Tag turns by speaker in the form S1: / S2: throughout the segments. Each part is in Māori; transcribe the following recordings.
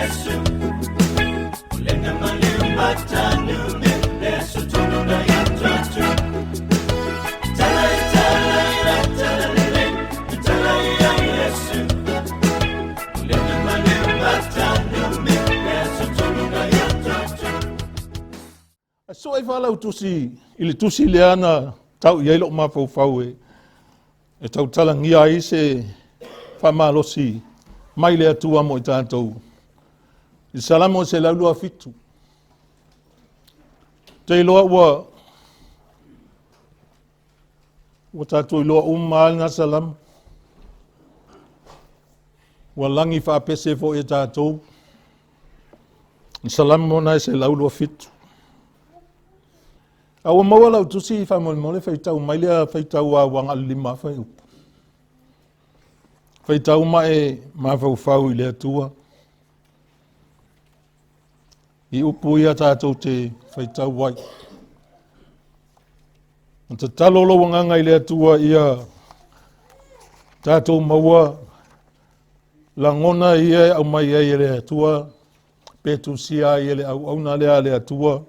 S1: Yesu ulena maliu matanu Yesu tunu na yatatu Talai ya Yesu ulena maliu matanu Yesu tunu na yatatu
S2: So e wala utusi ili tusi leana tau yelo mafau e tau talangia ai se Faamalosi mai le atua mo i tātou. I Salamo se laulua fitu. Te iloa ua tātou iloa umaal na Salamo. Ua langi whaapese fo i tātou. I Salamo na se laulua fitu. Awa mawala utusi i whamolimole whaitau mai lea whaitau a wanga lima whai upu. Whaitau mai mawhau i lea tua. I upu ia tātou te whaitau wai. Te talolo wanganga i lea tua ia tātou maua langona ia au mai ia i lea tua. Petu sia i le au auna lea tua.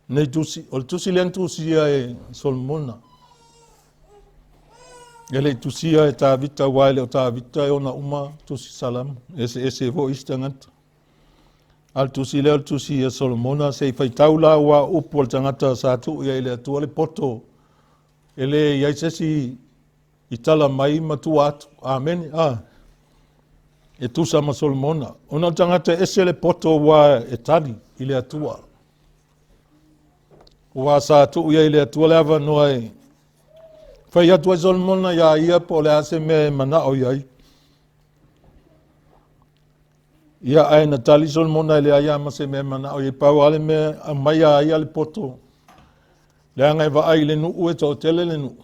S2: Nei tusi, o le tusi lean tusia e Solomona. Ele tusia e tā vita waile o tā vita e ona uma tusi Salamo. Ese vo istangata. Al tusi leo tusi e Solomona se whaitau la wa upu al tangata sa tu ia ele atua le poto. Ele iaisesi i tala mai matua atu. Amen. E tusa ma Solomona. Ona tangata ese le poto wa e tali ile atua. Wa sa tu ia ile atua le ava noai. Whai atua e Solomona ia ia po le ase me manao iai. Ia ai na tali Solomona ile ia ma se me manao iai pau ale me mai ia le poto. Le anga va ai le nu ue to tele le nu.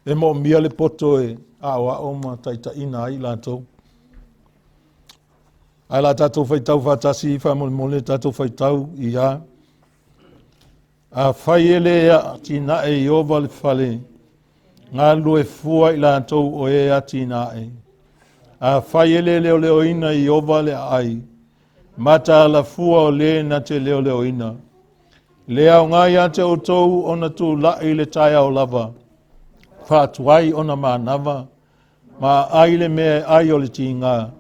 S2: E mo mia le poto e awa o ma taita ina ai la to. Ai la tato whaitau whatasi whamole tato whaitau ia. A whai ele a tina e iova le whale. Ngā lue fua i la tau o e a tina e. A whai ele leo ina i iova le ai. Mata la fua o le na te leo ina. Lea o ngai a te o tau o na tu la i le taia o lava. Whatuai o na manava. Ma ai le mea ai o le tinga.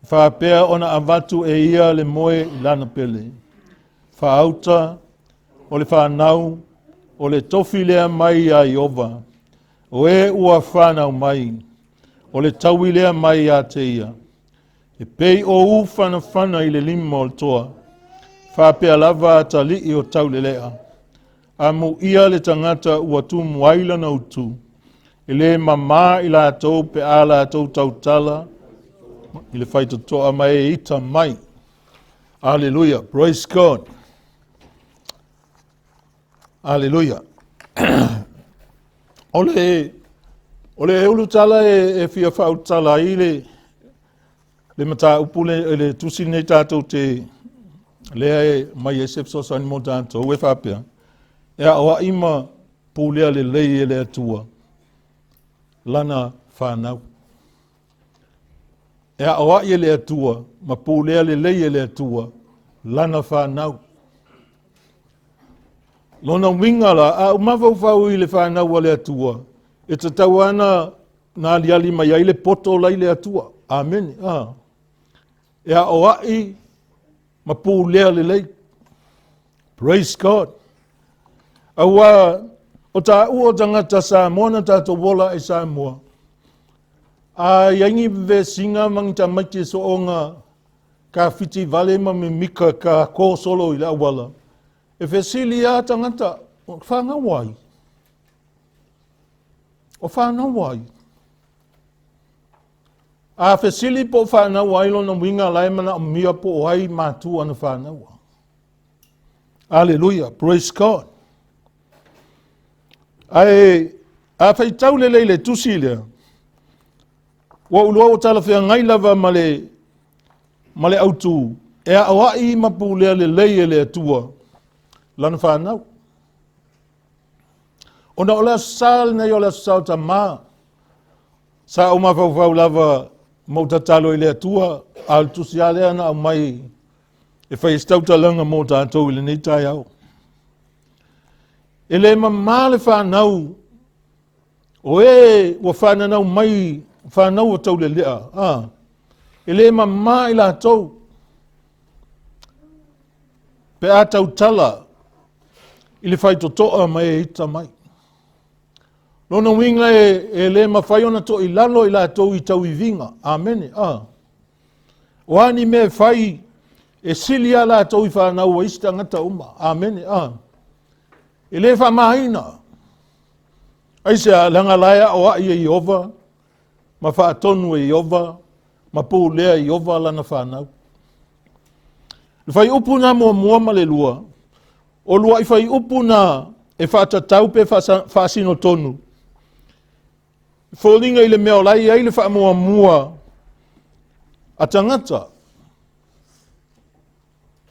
S2: Whapea o na avatu e ia le moe i lana pele. Whaauta o le FANAU, o le tofi lea mai a Iova, o e ua FANAU mai, o le taui lea mai a te ia. E pei o u fana i le lima o le toa, whapea lava ta li o tau le lea. A mu ia le tangata ua tu muaila na utu, e le mama i la tau pe ala tau tau tala, i le whaita toa mai e ita mai. Hallelujah, praise God. Aleluia. Ole ulu tala e fia whau tala i le mata upule le tusi nei tātou te lea e mai e sepsosani mo tātou e whapea. E awa ima PULEA LELEI e le ATUA. LANA FANAU. E awa i le ATUA ma PULEA LELEI e le ATUA. LANA FANAU. Lona winga la, a umawau i le FANAU a le atua. E te tau ana nā liali mai ai le poto lai le atua. Amen. E a oai ma PULEA LELEI. Praise God. Awa o tā ua tangata Samoa na tātou wola e Samoa. A yangi ve singa mangita maiti so onga ka fiti vale ma me mika ka ko solo i la wala. E fesili a tangata, o whanau ai. O whanau ai. A fesili po whanau ai lo na winga laimana o mia po ai mātua na whanau. Hallelujah, praise God. Ai, a whaitau lelei le tusi lea. Wa ulua o tala whea ngai lava male Autu. E a awai ma PULEA LELEI e le atua. Lana FANAU. Ona o lea sal nei o lea sal ta maa. Sa o mawhau lava mautatalo i le atua. al tusiale ana mai e fai stauta langa mo tātou ile nei tai au. Ele mamale whanau o e wa whananau mai whanau o tau le lea. Ele mamma ila tau pe a tau tala ile fai totoa mai e ita mai. Lona winga e le mawhai ona to i lalo i la tau i tau i vinga. Amen. Wani me fai e silia la tau i whanau wa ista ngata uma. Amen. E le whamahina. Aise a langa laia o a i ova. Ma whaatonu e ova. Ma PULEA i ova lana whanau. Le fai upuna mua ma le lua. O lua i fai upuna e whaatatau pe whaasino tonu. Fōringa i le mea o lai ai le wha mua a tangata.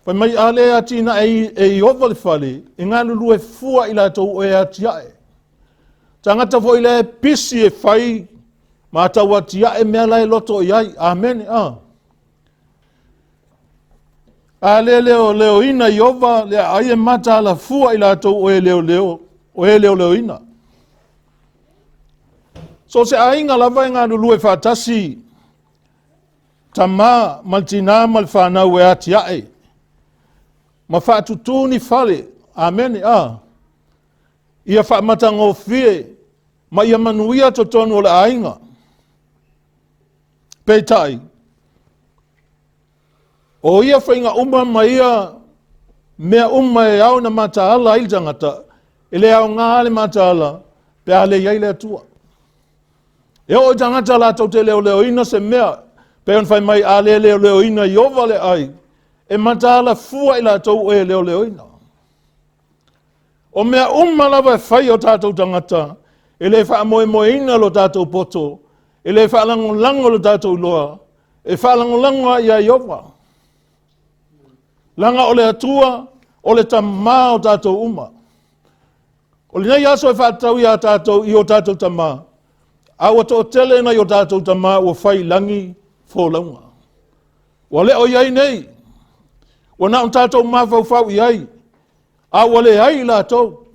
S2: Whai mai ale a tina e ova le whale, e ngā lulu e fua i la tau e a tiae. Tangata fo i le pisi e whai, ma tau a tiae mea lai loto i ai. Amen. A leo ina i ova, le ai e mata ala fua i la tau o e leo ina. So se ainga lava e ngā lulu e whātasi tamā maltina mal whanau e ati ae. Ma whaatutuni whale. Amen. Ia whaamatango fie. Ma ia manuia to tonu o le ainga. Peitai. O ia whainga uma ma ia mea e au na mataala il tangata. Ele au ngā ale mataala pe ale iai le atua. E o tangata la tau te leo ina se mea, pe on fai mai a leo ina i ova le ai, e matala fua i la tau e leo ina. O mea lava e fai o tātou tangata, e le wha moe ina lo tātou poto, e le wha lango lo tātou loa, e wha lango ia i ova. Langa o le atua, o le tamā o tātou uma. O le nei aso e wha tau ia tātou i o tātou tamā. Awa to tele na yo tātou tamā o whai langi fōlaunga. Wa le o iai nei. Wa na un tātou mawhau iai. Awa le ai la tau.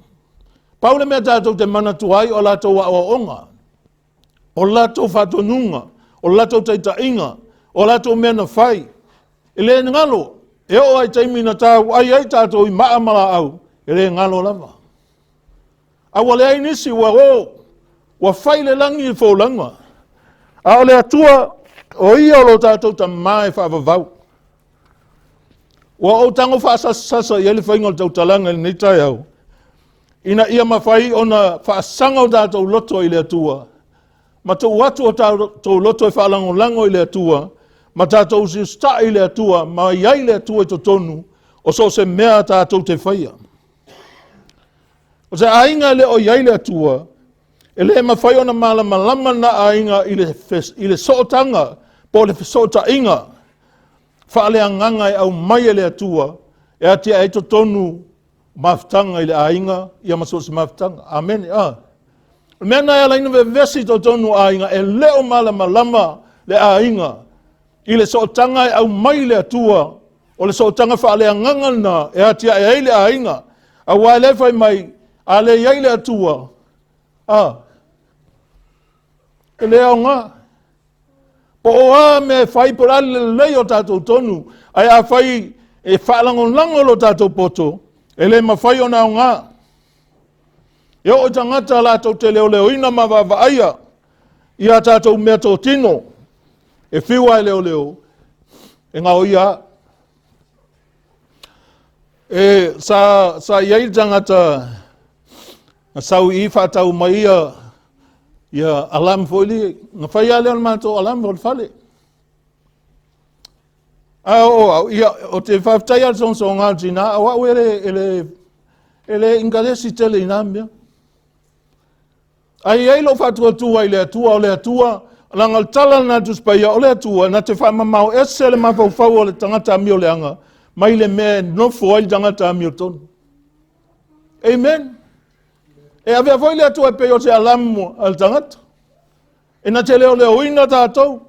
S2: Paule mea tātou te manatu ai o la tau wa o onga. O la tau whatonunga. O la tau taitainga. O la tau mea na whai. E le ngalo. E o ai taimi na tāu ai tātou i maamala au. E le ngalo lava. Awa le ai nisi wa o. Wa whai le langi i fōlanga. A o le atua, o ia o lo tātou ta mai whaavavau. Wa o tango whaasasa i ele whainga o tau talanga i nei tai au. Ina ia mawhai o na whaasanga o tātou loto i le atua. Ma tau watu o tātou loto i whaalango lango i le atua. Ma tātou si sta i le atua, ma iai le atua i to tonu. O so se mea tātou te whaia. O se ainga le o iai le atua. E le mawhai ona malama na ainga i le sootanga, po le sootainga. Whaale anganga e au mai e le atua, e atia e to tonu maftanga i le ainga, ia masosi maftanga. Amen. Mena e alaina vesi to tonu ainga, e leo malama le ainga. I le sootanga e au mai le atua, o le sootanga whaale anganga na, e atia e le ainga. A waile fai mai, a le iai le atua. E leo ngā. Po oa me whai por ale lei o tātou tonu. Ai a whai e whaalango lo tātou poto. E le ma whai o nao ngā. E o tangata la tau te leo ina ma wawaaia. I a tātou mea tō tino. E whiwa e leo. E ngā o ia. E sa iai tangata. Sau I whatau mai ia. Ia alam foli, nga whai ale on mātou alam foli whale. O te whaftai al son ngā tina, awa o ele ingalesi tele inamia. Ai lo whatua tua i le atua o le atua, langal tala na tuspaia o le atua, na te whamamau ese le mawhau o le tangata mi o le anga, mai le me nofo ai tangata mi o tonu. Amen. E avea foi le atua pe o te alamu al tangata. E na te leo ina tātou.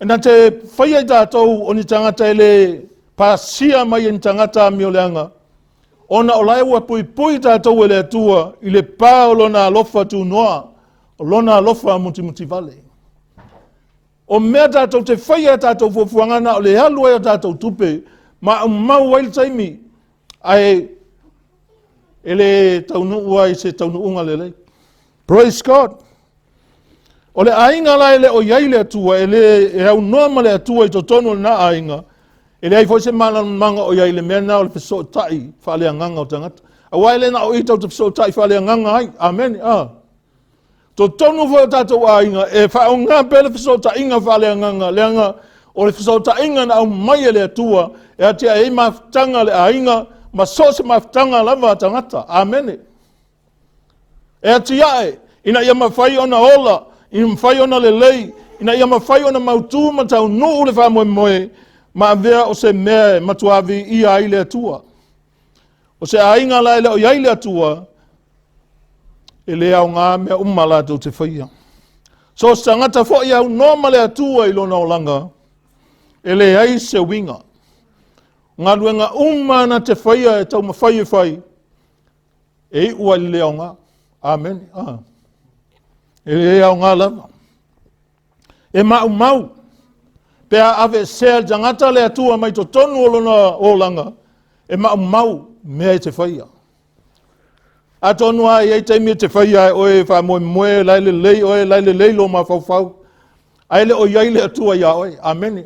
S2: Nā te whaia i tātou o ni tangata ele pāsia mai ni tangata mi o leanga. Ona o lai ua pui tātou ele atua i le pā o lona alofa tu noa, o lona alofa muti vale. O mea tātou te whaia tātou fuafuangana o le halua o tātou tupe, ma mau wail taimi ai ele taunua i se taunuunga lelei. Praise God. O le ainga la ele o iai le atua, ele e au noa le atua i to tonu na ainga, ele ai foi se manga o iai le mena o le peso tai whale anganga o tangata. A waile na o ita o te peso tai whale anganga ai, amen, To tonu fo tātou ainga, e whao ngā pele peso tai inga whale anganga, leanga o le peso tai inga na au mai le atua, e atia e maftanga le ainga, ma so se maftanga lava tangata, amen. E atia e, ina ia mawhai ona ola, ina mawhai ona LELEI, ina ia mawhai ona mautu ma tau nuu le whamoe moe, ma avea o se mea matuavi ia ai le atua. O se ainga la ele o iai le atua, e le au ngā mea umala tau te whaia. So sa ngata fo ia au noma le atua i lona o langa, e le ai se winga. Ngā luenga umana te whaia e tau mawhai e whai, e i ua le au ngā. Amen. E le au ngā lava. E mau. Pea ave sea jangata le atua mai to tonu o lona o langa. E mau mea te whaia. A tonu ai e teimi te whaia oe whamoe lai LELEI oe lai LELEI lo ma fau. Ai le o iai le atua ia oe. Amen.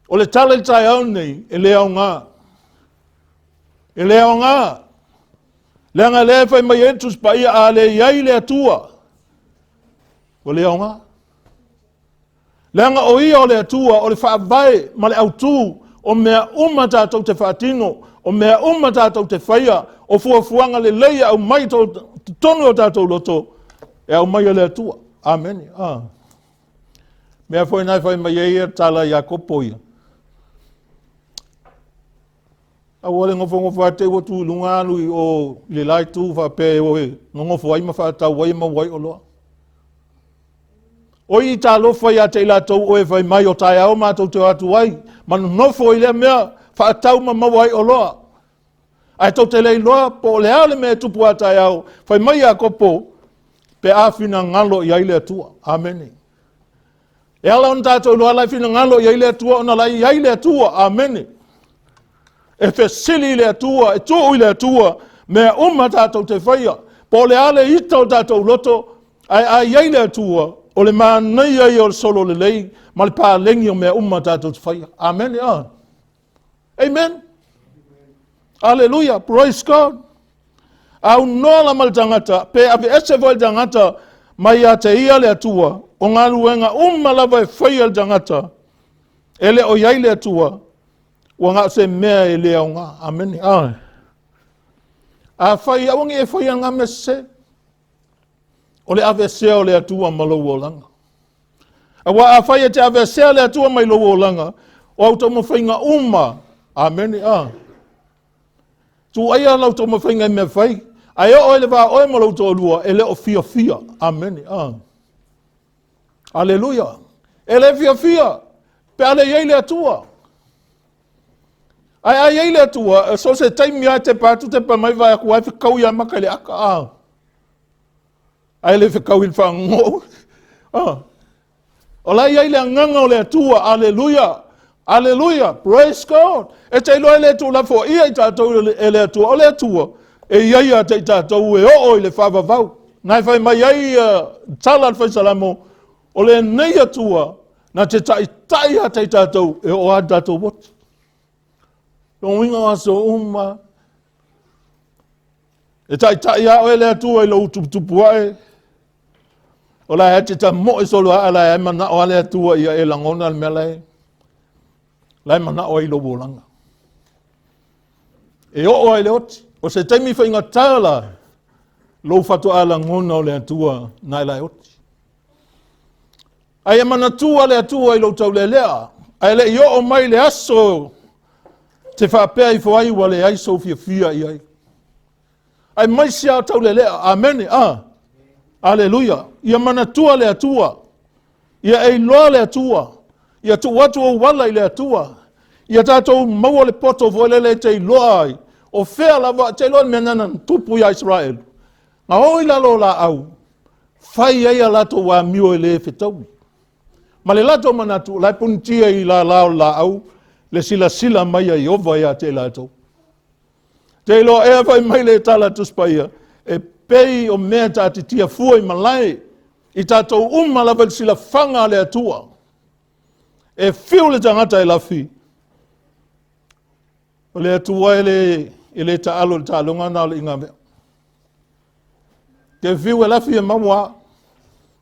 S2: O le tale tai au nei e le au ngā. E le au ngā. Leanga le whai mai etus pa ia a le iai le atua. O le au ngā. Leanga o ia o le atua, o le whaavai, ma le autu, o mea tātou te whaatino, o mea tātou te whaia, o fuafuanga LELEI au mai tonu o tātou loto, e au mai o le atua. Amen. Mea whai nai whai mai eia tala ia kopoia. A wale ngofo ate o tu lunga lui o le lai tu fa pe o e ngofo ai ma fa ta wai ma wai o loa. O i ta lo fa ya te la tau o e vai mai o tai au ma tau te atu wai, ma no fo i le mea fa tau ma wai o loa. Ai tau te lei loa po le ale me tupu a tai au, fai mai a kopo pe a fina ngalo i aile atua. Amen. E ala on tātou loa lai fina ngalo i aile atua, ona lai i aile atua. Amen. E fesili le atua, e tuu le atua, mea tātou te whaia. Po le ale ita o tātou loto, ai le atua, o le maa nei ai o le solo LELEI, ma le pā lengi o mea tātou te whaia. Amen. Amen. Hallelujah. Praise God. Au nola mal tangata, pe ave ese voi tangata, mai a te ia le atua, o ngā luenga lava e whaia le tangata, ele o iai le atua, wa ngā se mea e lea o ngā. Amen. A whai awangi e whai ngā me se. O le ave sea o le atua ma lau o langa. A whai e te ave sea le atua mai lau o langa. O au tau mawhai ngā Amen. Tu aia lau tau mawhai ngā me whai. Ai o ele wā oe ma lau tau lua. E le o fia. Amen. Alleluia. E le fia. Pe ale iei le atua. Ai ele atua, so se taimi a te pātu te pa mai vai aku ai whikau ia maka le aka. Ai le whikau il whango. O lai ai le anganga o le atua, alleluia. Alleluia, praise God. E te iloa le atua lafo ia i tātou e le atua, o le atua. E iai a te tātou e o le whavavau. Nai whai mai ai tala whai Salamo, o le nei atua, na te tai a te tātou e o a tātou wot. Nō winga aso E tai a o ele atua i lo tupu ai. O la e te ta mo e solo a la e mana o ale atua i e langona al mea lai. Lai mana o i lo bolanga. E o ele oti. O se taimi whainga tāla lo fatu a langona o le atua nai lai oti. Ai e mana tua le atua i lo tau le lea. Ai le i o mai le aso te whapea i whai wa le ai so fia i ai. Ai mai sia tau le lea. Amen. Aleluia. Ia mana tua le atua. Ia e loa le atua. Ia tu watu o wala i le atua. Ia tātou maua le poto voelele te i loa ai. O whea lava te loa menana tupu ia Israel. Ngā oi lalo la au. Whai eia lato wa mio e le whetau. Ma le lato manatu, lai puntia i la lao la au. Le sila mai ai ova ia te lato. Te loa ea vai mai le tala tuspaia. E pei o mea tāti tia fua i malai. I tātou lava le sila whanga le atua. E whiu le tangata e lafi. O le atua e le taalo le taalonga na le inga mea. Ke whiu e lafi e mamua.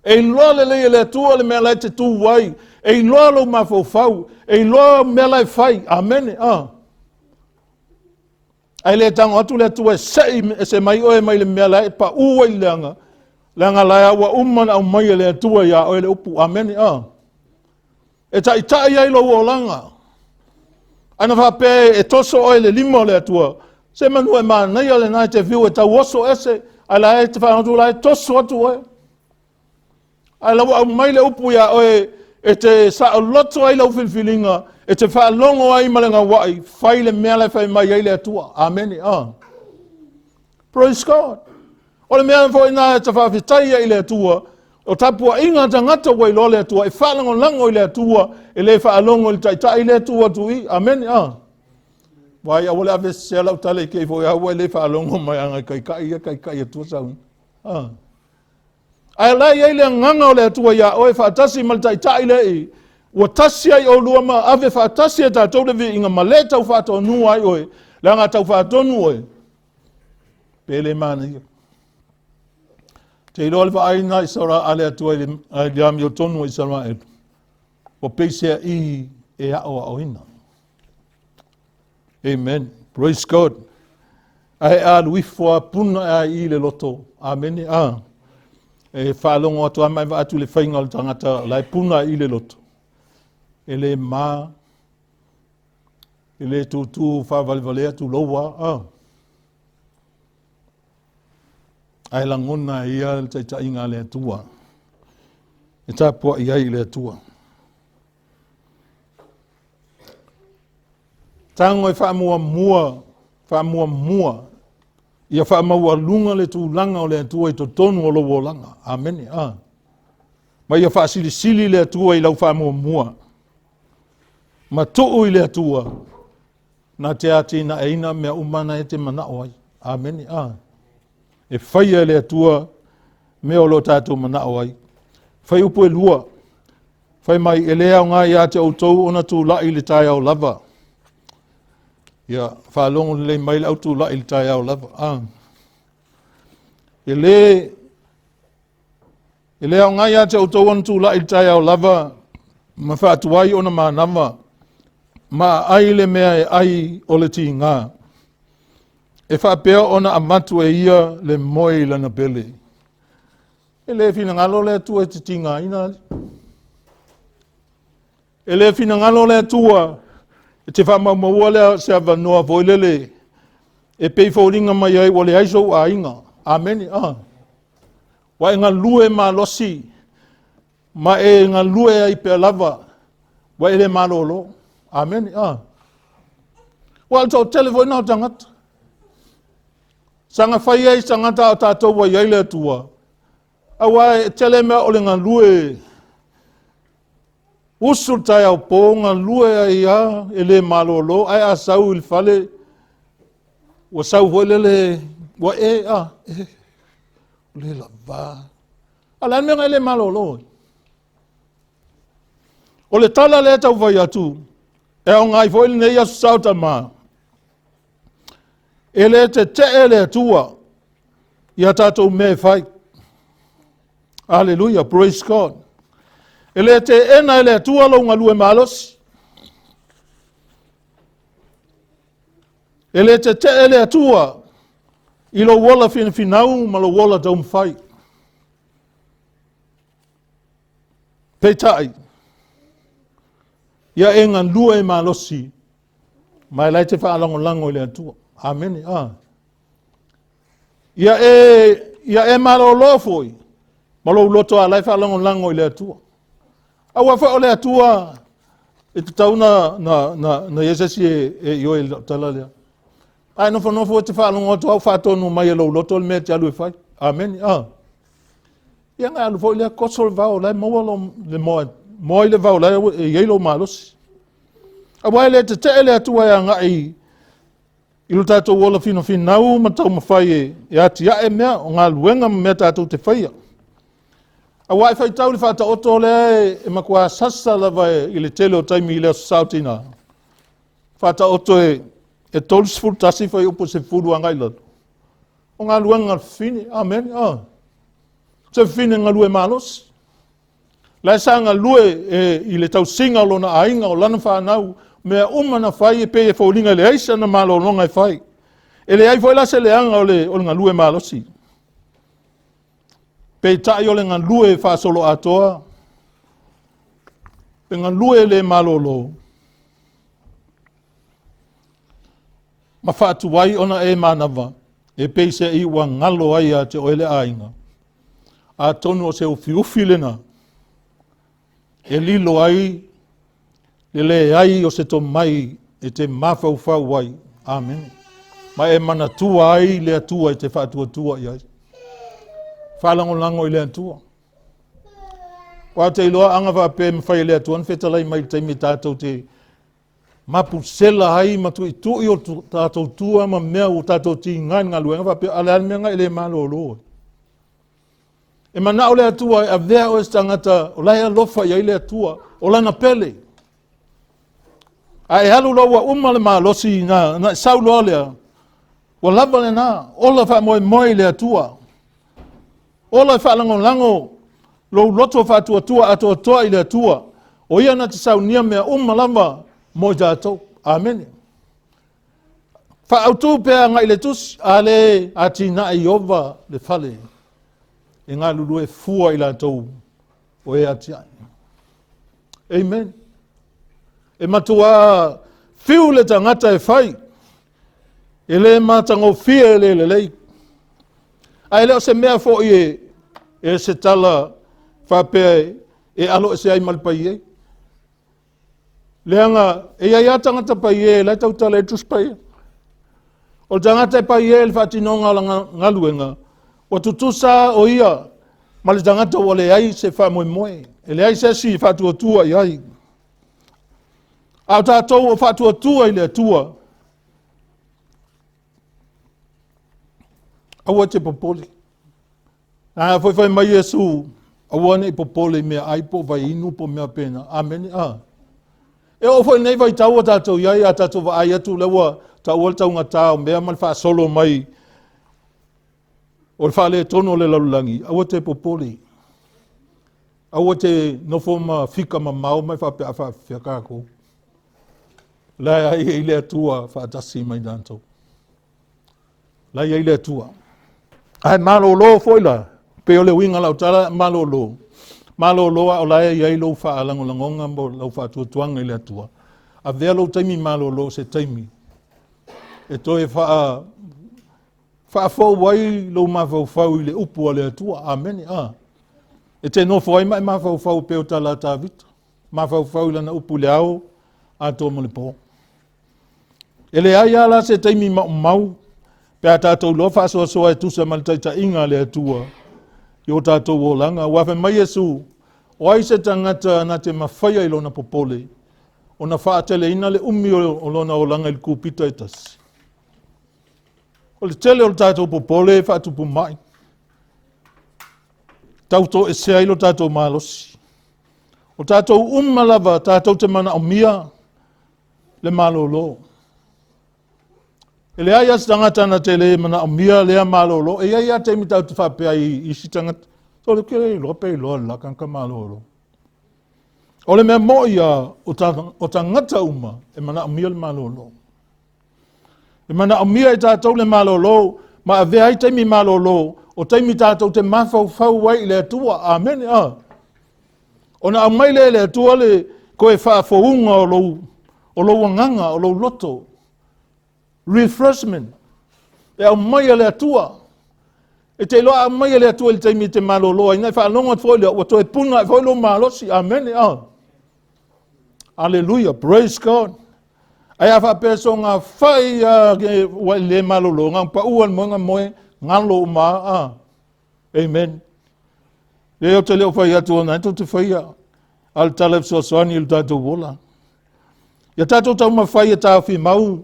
S2: E loa le atua le mea lai te tū wai. E loa lo mafau. E loa mea lai fai. Amen. Ai le tango atu le atua e se mai oe mai le mea lai pa ua i leanga. Leanga lai awa umana au mai le atua ia oe le upu. Amen. E tai ai lo o langa. Ana whape e toso oe le limo le atua. Se manu e maa nei ale nai te viu e tau oso ese. Ai la e te whanatu la e toso atu oe. Ai lau au mai le upu ia oe e te sa loto ai lau filfilinga. E te whaalongo ai malenga wai. Whai le mea le whai mai ai le atua. Amen. Praise God. O le mea fo ina e te whawhitai ai le atua. O tapua inga tangata wai lo le atua. E whalango lango i le atua. E le whaalongo i taitai le atua tui. Amen. Wai awale ave se lau tale kei fo ia wai le whaalongo mai anga kai atua saun. Ai lai ai le nganga o le atua ia oe whaatasi mal taitai le i. Ua tasi ai o lua ma ave whaatasi e tātou lewe inga male tau whaatonu ai oe. Langa tau whaatonu oe. Pele mana ia. Te iloa le whaaina i saura ale atua i le ami o tonu i saura e. O peisea i e ao a oina. Amen. Praise God. Ai a luifua puna a i le loto. Amen. E whaalongo atu a mai atu le whainga o tangata lai puna i le loto. E le mā. E le tūtū whawalewale atu loa. Ai langona ia le taitainga le atua. E tāpua i ai le atua. Tango e whaamua mua. Ia whaamua lunga le tūlanga o le atua i to tonu o lowo langa. Amen. Ma ia whaasili le atua i lau whaamua mua. Ma tuu i le atua. Na te ati na eina mea umana e te manao ai. Amen. E whaia le atua mea o lo tātou manao ai. Whai upu e lua. Whai mai e lea o ngā ia te autou ona tū lai le tai au lava. Ia whalongo le mai le autou lai le tai au lava. E lea o ngā ia te autou ona tū lai le tai au lava. Ma whaatuai ona mānama. Ma ai le mea e ai o le ti ngā. E whapea ona amatu e ia le moi lana pele. E le fina ngalo le atua e te tinga ina. E le fina ngalo le atua e te whamamaua lea se avanoa voilele. E pei fauringa mai ai wale aiso a inga. Amen. Wa e ngā lue ma losi. Ma e ngā lue ai pe lava. Wa e le malolo. Amen. Wa alto telefone na tangata. Sanga whai ai sangata o tātou wa iai le atua. Awa e tele mea o le ngā lue. Usul tai au pō ngā lue ai a e le malolo. Ai a sau il fale. Wa sau hoile le. Wa le lava. Ala mea ngai le malolo. O le tala le tau vai atu. E o ngai foile nei asu sauta maa. Ele te ele atua. Ia tātou me fai. Hallelujah, praise God. Ele te ena ele atua lo ngalue malos. Ele te ele atua. Ilo wola finau ma lo wola taum fai. Peitai. Ia e ngalue malosi. Mai lai te whaalango ele atua. Amen. Ia e malo lo foi. Malo loto a lai whalango lango i le atua. Awa fa ole atua e tau na yesesi e yo e talalea. Ai no fo te fa longo to fa tonu mai lo loto me te alu fai. Amen. Ia nga alu fo le kosol va o le mo le mo le va o le ye lo malos. Awa le te ele atua ya nga I ilu tatou wola fino finau ma tau mawhai e ati a e mea o ngā luenga ma mea tatou te whaia. A wai whai tau li whata oto le e makua sasa lava i le tele o taimi i leo sautina. Whata oto e tolu sifuru tasi whai upo se furu a ngai lalo. O ngā luenga fini, amen, Se fini ngā lue malos. Lai sa ngā lue i le tau singa o lona ainga o lana whanau mea umana whai e pe e whaulinga le aisa na malo longa e whai. E le ai whai la se le anga o le ngā lue malosi. Pe tai o le ngā lue whasolo atoa. Pe ngā lue le malolo. Ma whatu wai ona e manawa. E pe se I wa ngalo ai a te oele ainga. A tonu o se ufi lena. E lilo ai le ai o se to mai e te mawhau wai. Amen. Ma e mana tua ai le atua e te whaatua i ai. Whalango lango I le atua. Wa te iloa anga wha pe mwhai le atua. Nwhetalai mai teimi tātou te mapu sela ai matu I tui o tātou tua ma mea o tātou ti ngai ngā luenga. Wha pe ale almenga I le malo loa. E mana o le atua e a vea o estangata o lai alofa I le atua o lana pele. A e halu loa umale malosi na saulo lea. Wa lava le na, ola wha moe le atua. Ola wha lango lo loto wha tua ato I le atua. O ia na te saunia mea lava mo jato. Amen. Wha autu pea ngai le tus, ale ati na I ova le fale. E ngā lulu e fua I la tau o e ati ai. Amen. E matua fiu le tangata e whai. E le matango fia le LELEI. Ai leo se mea fo I e se tala whapea e alo e se ai malpai e. Leanga e ia tangata pai e lai tau tala e tus pai. O tangata e pai e le whatinonga la ngaluenga. O tutusa o ia ma le tangata o le ai se wha moe. E le ai se si whatuatua I ai. Au tātou o whatuatua I le atua. Aua te popoli. Nā whai mai Jesu. Aua ne popoli mea aipo vai inu po mea pena. Amen. E o whai nei vai tau o tātou iai a tātou wa ai atu lewa tau o tau ngatau mea man wha solo mai. O le wha le tono le lalulangi. Aua te popoli. Aua te nofo ma fika ma mau mai wha pia wha whiakako. Lai ai I le atua whaatasi mai nantou. Lai ai le atua. Ai malolo foila. Pe o le winga lau tala malolo. Malolo o lai ai lo whaalango langonga mo lau whaatuatuanga I le atua. A vea lo taimi malolo se taimi. E toi whaafau wai lo mawhau I le upu a le atua. Amen. E te nofo ai mai mawhau pe o tala tāvita. Mawhau lana upu le au. A tō mo le po. E le ai ala se taimi mau. Pe a tātou lo whaasoa e tusa malitaita inga le atua. I o tātou o langa. Wafe mai Jesu. O ai se tangata na te mawhaia I lona popole. O na whaatele ina le umi o lona o langa I kupita e tasi. O le tele o tātou popole whaatupu mai. Tauto e sea I lo tātou malosi. O tātou malava tātou te mana o mia. Le malolo. E le ai as tangata na te le mana o mia lea malolo. E ai a te mi tau te whapea I si tangata. So le kere I lope I loa lakanka malolo. O le mea mo ia o tangata uma e mana o mia le malolo. E mana o mia I tātou le malolo. Ma a vea I teimi malolo. O teimi tātou te mawhau wai I le atua. Amen. O na mai le atua le koe whaafounga o lo wanganga, o lo loto. Refreshment. E au mai le atua. E te loa mai le atua le taimi te maloloa. Ina whaanonga foi lea. Wa toi punga foi lo malosi. Amen. Hallelujah. Praise God. Ai a whapeso ngā whai le malolo. Ngā pa uan mga moe ngalo maa. Amen. Leo te leo whai atua nai to te whai a. Al talep so soani il tātou wola. Ia tātou tau ma whai e tāwhi mau.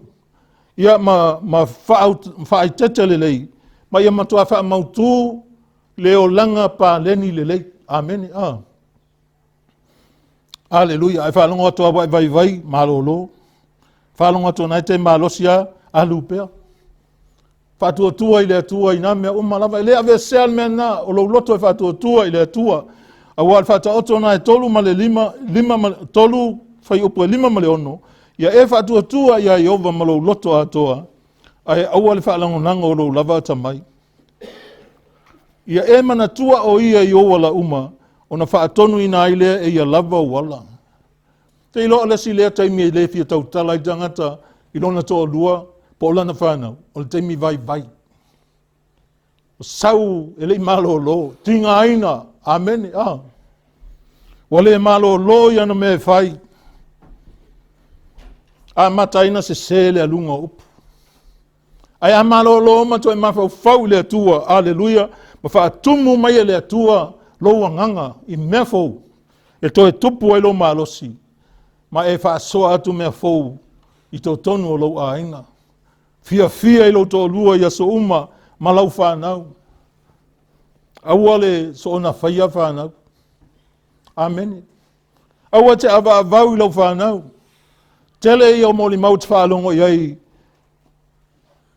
S2: Ia ma whai tete lelei. Ma ia matua wha mautu leo langa pa leni lelei. Amen. Hallelujah. Ai whalonga atua vai malolo. Whalonga atua nai te malosia alupea. Whatua tua i le atua i nā mea umalava. I le ave seal mea nā. O lo loto e whatua tua i le atua. A wal whata oto nai tolu ma le lima tolu whai upo e 5 ma le ono. Ia e whatua tua ia i ova ma lo loto atoa. Ai aua le whaalango nanga o lo lava tamai. Ia e mana tua o ia i owa la uma. O na whaatonu i nā ilea e ia lava o wala. Te ilo alesi lea taimi e le fia tau tala i tangata. I lona toa lua. Po lana whanau. O le taimi vai. O sau e le malo lo. Tinga aina. Amen. Wale malo lo i ana me whai. A mataina se sele a lunga upu. Ai a malo lo mato e mawhau le atua. Aleluia. Ma wha atumu mai le atua. Lo nganga i mea fau. E toi tupu ai lo malosi. Ma e wha soa atu mea fau. I tō tonu o lo aina. Fia i lo tō lua i aso uma. Ma lau whanau. Aua le so ona whaia whanau. Amen. Aua te awa avau i lau whanau. Tele i o moli maut whalongo i ai.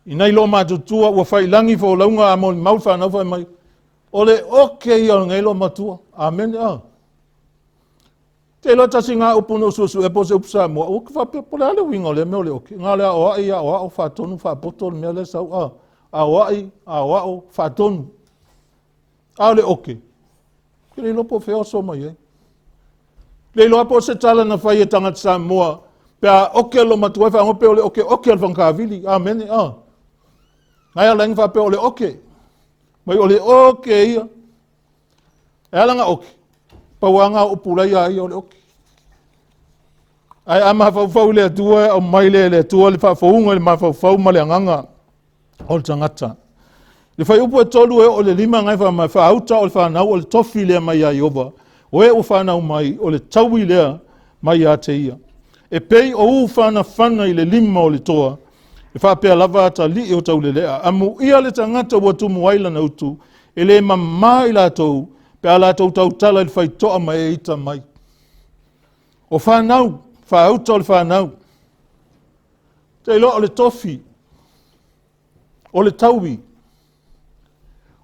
S2: I nei lo matutua ua whailangi fo launga a moli maut whanau whai mai. Ole oke i o ngai lo matua. Amen. Te lo tasi ngā upuno susu e pose upsa mua. O ka whapole ale winga le me ole oke. Ngā lea oa i a oa o whatonu whapoto le mea le sau. A oa o whatonu. Ale oke. Kere lo po feo so mai. Le lo apo se tala na whai e tangata sa mua. Pea oke lo matua wha ngope ole oke al whankawili. Amen. Ngai alangi wha pe ole oke. Mai ole oke ia. E alanga oke. Pauanga o pulai ai ole oke. Ai ama whau le atua o mai le atua le whaunga le mawhau ma le anganga. O le tangata. Le whai upu e tolu e o le 5 ngai wha auta o le whanau o le tofi lea mai a Iova. O e o whanau mai o le taui lea mai a te ia. E pei o whana whana i le 5 o le toa. E whapea lava ata li o tau le lea. Amu ia le tangata ua tumu aila na utu. E le mamma i la tau. Pe ala tau tau tala i whai toa mai e ita mai. O whanau. Whaauta o le whanau. Te ilo o le tofi. O le taui.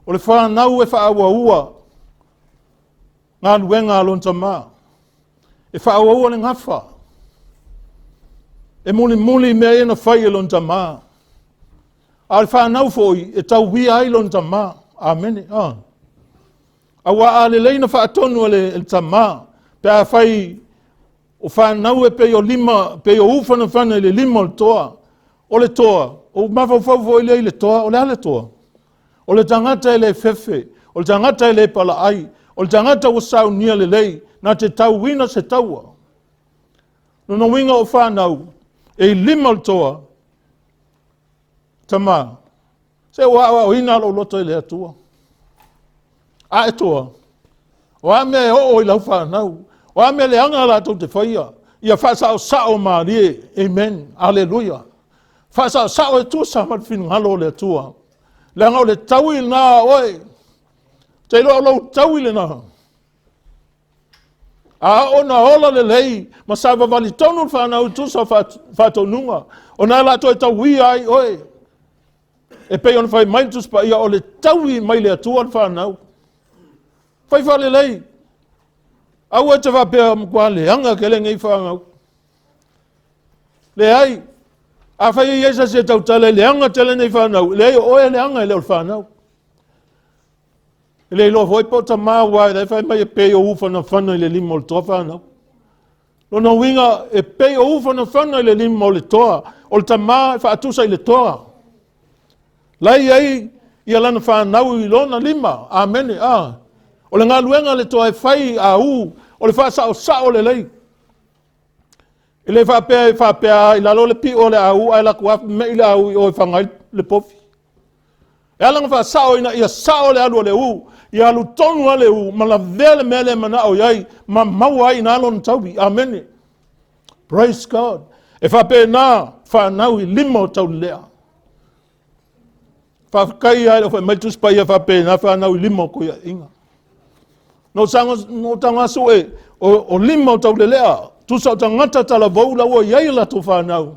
S2: O le whanau e whaaua ua. Ngā luenga alonta mā. E whaaua ua le ngawha. E muli mea e na whai alonta mā. A le whanau foi e tau wia ai alonta mā. Amen. Awa a le leina whaatonu le tamā. Pe a whai o whanau e pe o 5, pe o ufana whana le 5 o le toa. O le toa. O mawhau foi le toa. O le ale toa. O le tangata e le fefe. O le tangata e le pala ai. O le tangata o sau nia le lei. Na te tau wina se taua. No winga o whanau. E 5 o le toa. Tama. Se wa o ina lo loto e le atua. A e toa. O a mea o i lau whanau. O a mea le anga la tau te whaia. Ia whasao sao marie. Amen. Alleluia. Whasao sao e tua sa matwhinu halo le atua. Le anga o le taui nā oe. Te lo lau taui le nā. A o na ola le lei. Ma sa wawali tonu whanau tu sa whatonunga. O nā la toi tau hui ai oe. E pei on whai maintus pa ia o le taui mai le atua whanau. Whai whale lei. Au e te whapea mkwa le anga ke le ngei whangau. Le ai. A whai e iesa se tau tale le anga tele nei whanau. Le ai oe le anga e leo whanau. Le lo foi po ta ma wa dai fai mai pe o ufa na fana le limo le tofa na. Lo no winga e pe o ufa na fana le limo le toa. O le ta ma fa tu sai le toa. Lai ai ia lana whanau I lona lima. Amene. O le ngā luenga le toa e whai a u, o le whaasao sao le lei. I le whapea I lalo le pi o le a u, ai la kuafi me I le a u I o e whangai le pofi. E alanga whaasao ina ia sao le alu o le u, ia alu tonu a le u, ma la vele mele mana o iai, ma mau ai na alon taubi. Amene. Praise God. E whapea nā, whanau I lima o tau lea. Whakai ai, o maitus pa ia whapea nā, whanau I lima o kuia inga. No tangaso e, o lima o tau le lea, tu sa tangata tala vaula ua iai la tu whanau.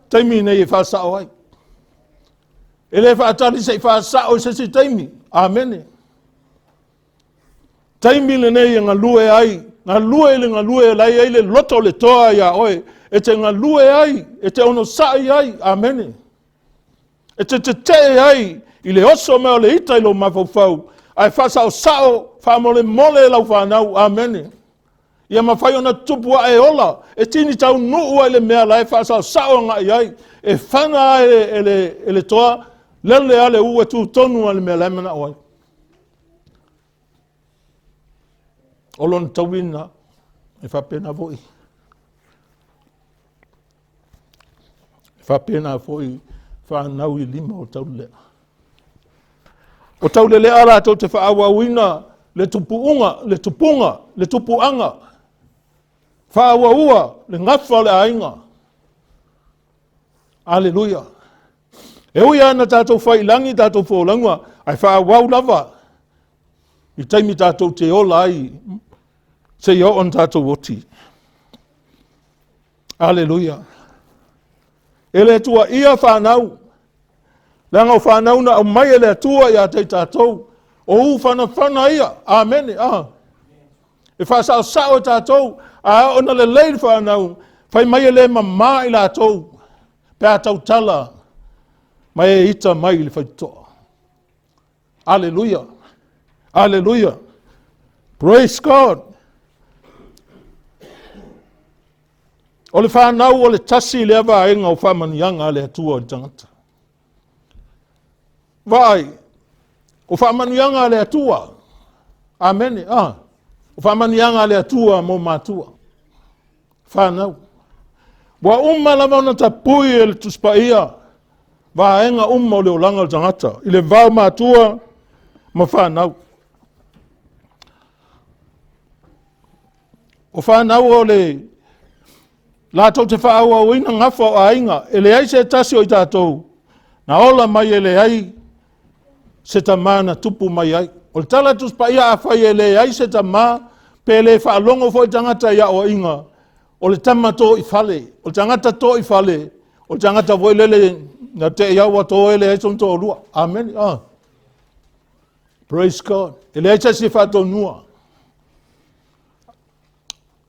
S2: Taimi nei e whaasao ai. E le whaatari se whaasao se si taimi. Amene. Taimi le nei ngā lue ai. Ngā lue le ngā lue lai ai le loto le toa ia oe. E te ngā lue ai. E te ono sai ai. Amene. E te ai. I le oso mea le ita ilo mawhauwhau. Ai whaasao sao. Whaamole mole lau whanau. Amene. Ia mawhai ona tupua e ola. E tini tau nuu ai le mea lai whaasao sao ngā iai. E whana e le toa. Lele ale u e tu tonu ale mea lai mana oai. Olon tawina. E whapena voi. E whapena voi. Whanau I lima o tau lea. O tau le lea ara tau te whaawawina. Le tupuunga, le tupunga, le tupuanga. Whaawawua, le ngawha le ainga. Aleluia. E ui ana tātou whailangi, tātou whōlangua, ai whaawau lava. I taimi tātou te ola ai, se i o on tātou oti. Aleluia. E le tua ia whanau. Langa o whanau na o mai e le tua ia te tātou. O u whana ia. Amene. E whaasao sao tātou. A ona le leil whanau. Whai mai e le mamā I lātou. Pea tau tala. Mai e ita mai le whaitoa. Alleluia. Alleluia. Praise God. O le whanau o le tasi le awa inga o whamanianga le atua o tangata. Vai. O whamanianga le atua. Amene. O whamanianga le atua mo mātua. Whanau. Wa lava ona tapui e le tuspaia. Va enga o le olanga o tangata. I le vau mātua ma whanau. O whanau o le lātou te whaaua o ina ngawha o ainga. E le ai se tasi o I tātou. Na ola mai e le ai se tamana tupu mai ai. O le tala tuspaia a whai e le ai se tamā. Pe le whaalongo fo I tangata ia o inga. O le tama tō I whale. O le tangata tō I whale. O le tangata voi lele na te iaua tō ele e ton tō rua. Amen. Praise God. E le eita si whato nua.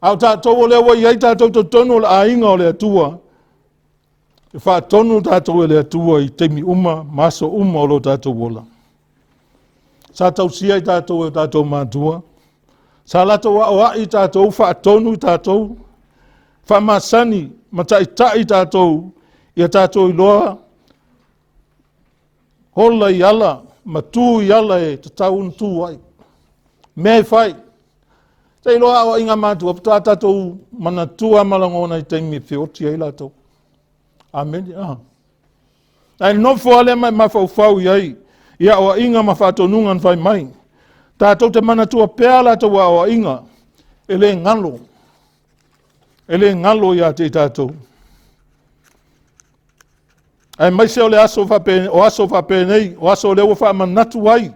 S2: Au tātou o le awa I tātou to tonu o le ainga o le atua. E whatonu tātou e le atua I teimi uma, maso uma o lo tātou ola. Sa tau sia I tātou e tātou mātua. Sa lato wa o I tātou whatonu I tātou. Whamasani, mataitai tātou. Ia tātou I loa. Hola I ala, matu I ala e te tau ntu ai. Me whai. Te I loa o inga mātua, pata tātou manatua malangona I teimi whioti ai lātou. Amen. Ai nofo ale mai mawhauwhau iai. Ia o inga mawhatonungan whai mai. Tātou te manatua pēa lātou o inga. Ele ngalo. Ele ngalo ia te tātou. Ai mai se o le aso whape nei, o aso le ua wha manatu ai.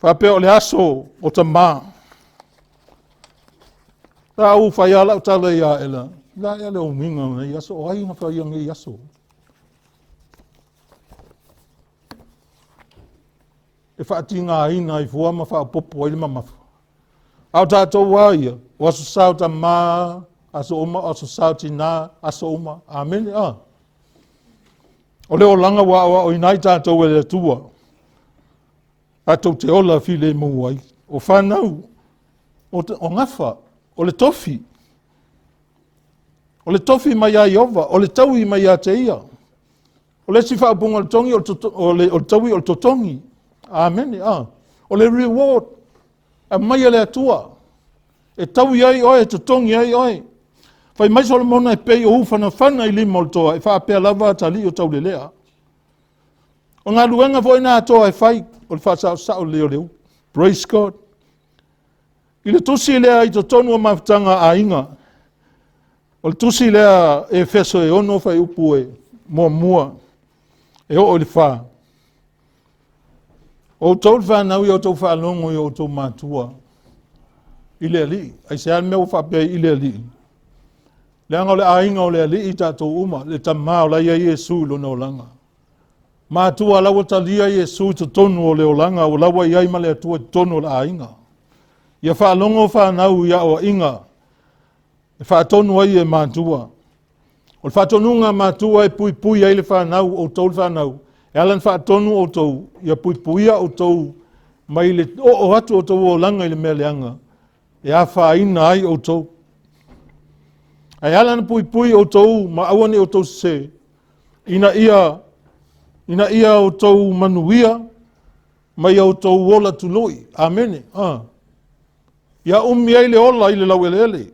S2: Whape o le aso o ta mā. Tā u whai ala o tala ia ela. La ia le o minga nei aso, o ai nga whai angi aso. E whaatinga aina I fua ma wha popo ai le mamafu. Au tātou waia, o aso sao ta mā, aso uma, aso sao tina, aso uma. Amen. O leo langa wa o inai tātou e le tua. Atou te ola file mu ai. O whanau, o ngawha, o le tofi. O le tofi mai a Iova, o le taui mai a te ia. O le si whaapunga le tongi o le tawi o le totongi. Amen. O le reward. A mai le atua. E tawi ai oe, totongi ai oe. Fai mai solo mona e pei o ufana whana i lima o toa. E wha apea lava tali o tau le lea. O ngā luenga fo ina atoa e whai. O le wha sao leo leo. Praise God. I le tusi lea i to tonu o mawhtanga a inga. O le tusi lea e feso e ono fai upu e mua. E o le wha. O tau le whanau i o tau whanongo i o tau mātua. I le ali. Ai se al mea wha pia i le ali. Leanga o le a inga o le ali i tātou uma. Le tamā o la ia Iesu lo no langa. Mātua lawa talia Iesu to tonu o le olanga. O lawa iai ma le atua tonu o le a inga. Ia whaalongo whanau ia o inga. E whaatonu ai e mātua. O le whaatonunga mātua e pui pui ai le whanau o tau le whanau. E alan whaatonu o tau. Ia pui puia o tau. Mai le o atu o tau o langa i le mea leanga. E a whaina ai o tau. E alan pui pui o tau. Ma awane o tau se. Ina ia o tau manuia. Mai o tau wola tuloi. Amene. Ia ai le ola i le lau elele.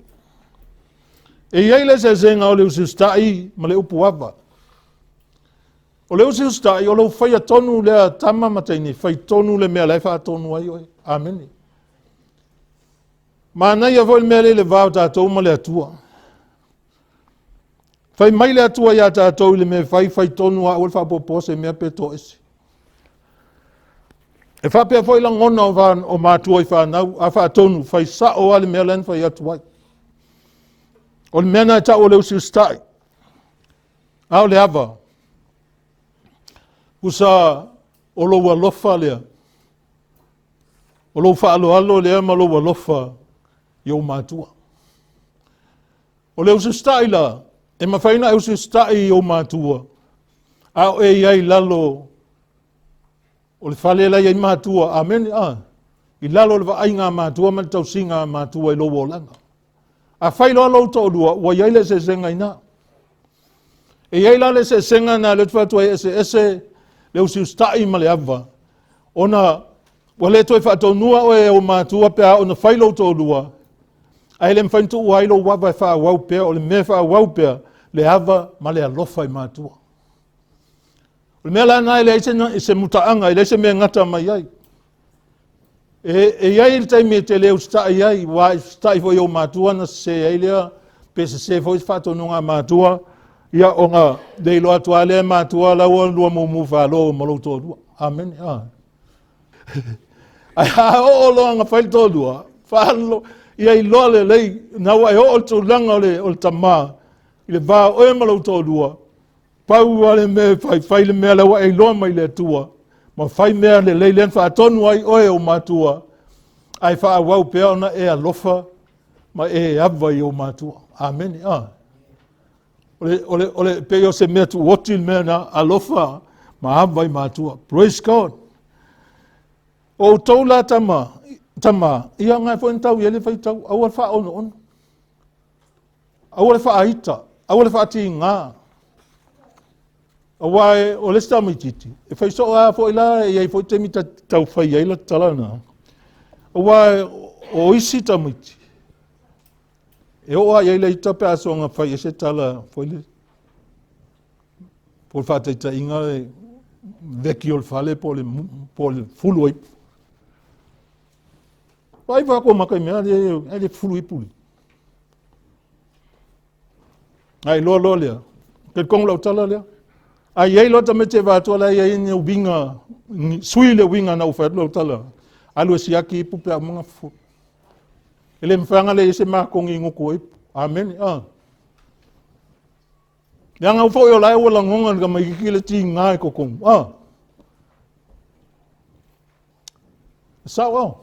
S2: E iai le se zenga o le usiustai ma le upu ava. O le usiustai o lau whai atonu lea tama mataini, whai tonu le mea laifa atonu ai oi. Amene. Ma anai a voi mea le vau tātou ma le atua. Whai mai le atua ia tātou le mea whai tonu a ol whapopose mea peto esi. E whapea foi la ngona o mātua i whanau, a whaatonu, whai sa o ale mea len whai atuai. O le mena e ta o le usiustai. A o le ava. Usa o lo walofa lea. O lo whaalo lea ma lo walofa i o mātua. O le usiustai la, e mawhaina e usiustai i o mātua. A o e iai lalo o le whale la iai mātua, amen, I lalo le vaai ngā mātua, man tau si ngā mātua I lowo langa. A whailo alo tō lua, wa iai le se senga ina. E iai la le se senga na le tuatua ese le usiustai ma le ava. Ona, wa le toi whaatou nua o mātua pia, ona whailo tō lua. Ai le mwhaintu ua ilo wawa wha wau pia, o le me wha wau pia, le ava ma le alofa I mātua. O mea lana ele i se mutaanga, ele se mea ngata mai ai. E iai il taimi te leo stai ai, wa stai foi o mātua na se ai lea, pe se foi whatonunga mātua, ia o ngā leilo atua lea mātua lau lua mumu whalo o malouto lua. Amen. Ai o loa ngā whailto lua, whalo, iai loa le lei, nawa e o tu langa o le tamā, I le vā oe malouto lua, pau ale me fai le mea lawa e loa mai le atua. Ma fai mea le lei len whaatonu ai oe o mātua. Ai wha wau pea ona e alofa ma e awa I o mātua. Amen. Ole peo se mea tu woti mea na alofa ma awa I mātua. Praise God. O tau la tama. Ia ngai fo entau ele fai tau. Awal wha ono. Awal wha aita. Awal wha ati ngā. Awai o le sta mititi. E fai so a fo ila e ai fo te mita tau fai ai la talana. Awai o isi ta miti. E o ai ai la ita pe aso nga fai se tala fo ile. Po fa te ta inga e veki ol fale po le fulu ai. Vai va ko makai me ale fulu I puli. Ai lo lea. Ke kong lau tala lea. Ai ei lota me te wātua lai ai ni winga, sui le winga na uwhai lo tala. Alu e siaki ipu pia mga fu. Ele mwhanga le ese mākongi nguku ipu. Amen. Leanga ufo yo lai wala ngonga nga maikikile ti ngai kokong. Sao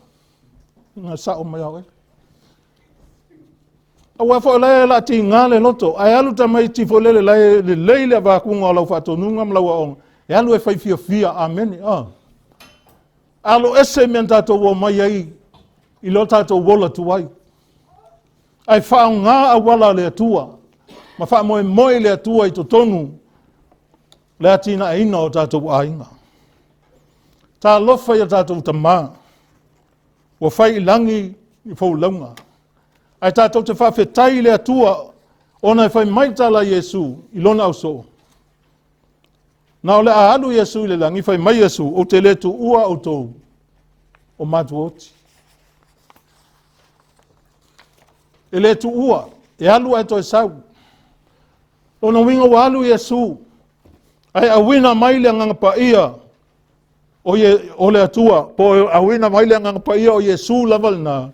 S2: Nga sao mai au Awa fo lai la ti ngale loto. Ai alu tamai ti fo lele lai le leile va kunga lau fatonunga mlawa on. E alu e fai fia. Amen. Alu ese menta to wo mai ai. I lo tato wola tuai. Ai wha ngā awala le atua. Ma wha moe le atua I to tonu. Le atina e ina o tātou ainga. Tā lofa ia tātou tamā. Wa whai langi i fau launga. Ai tātou te whawhetai le atua ona e whai maitala Yesu i lona au so. Nā o le ahalu Yesu i le langi whai mai Yesu o te letu ua o tōu o mātu oti. E letu ua, e alu ai toi sau. Ona winga wa alu Yesu, ai awina mai le nganga pa ia o le atua, po awina mai le nganga pa ia o Yesu laval na,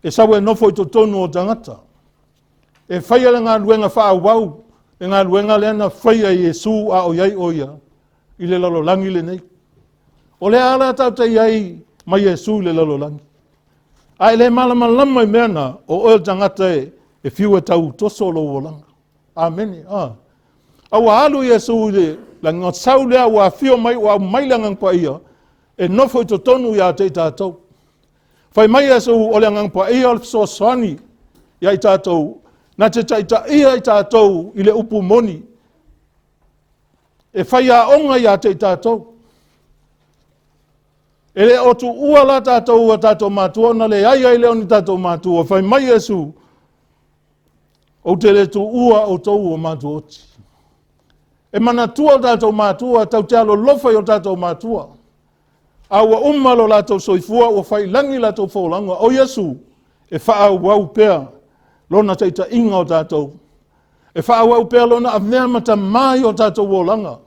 S2: e sawe nofo i tonu o tangata. E whaia le ngā luenga wha wau, e ngā luenga le ana whaia Yesu a o iai oia, i le lalolangi le nei. O le ala tau te iai mai Yesu i le lalolangi. Ai le malamalama i meana o oil tangata e fiu e tau toso lo wolanga. Amen. Au alu Yesu le la ngot sau lea wa fio mai wa mai la ngang pa ia e nofo i tonu ia te tātou. Whai mai Yesu o le ngang pa ia o so swani ia i tātou. Na te taita ia i tātou i le upu moni. E whai a onga ia te tātou. E le otu ua la tātou a tātou mātua, na le ai leo ni tātou mātua. Whai mai Yesu, o te le tu ua o tau o mātua oti. E mana tua o tātou mātua, tau te alo lofai o tātou mātua. Aua umalo la tau soifua o whai langi la tau whaolanga. O Yesu, e wha wau pēr, lona teita inga o tātou. E wha wau pēr lona a mea mata mai o tātou wolanga.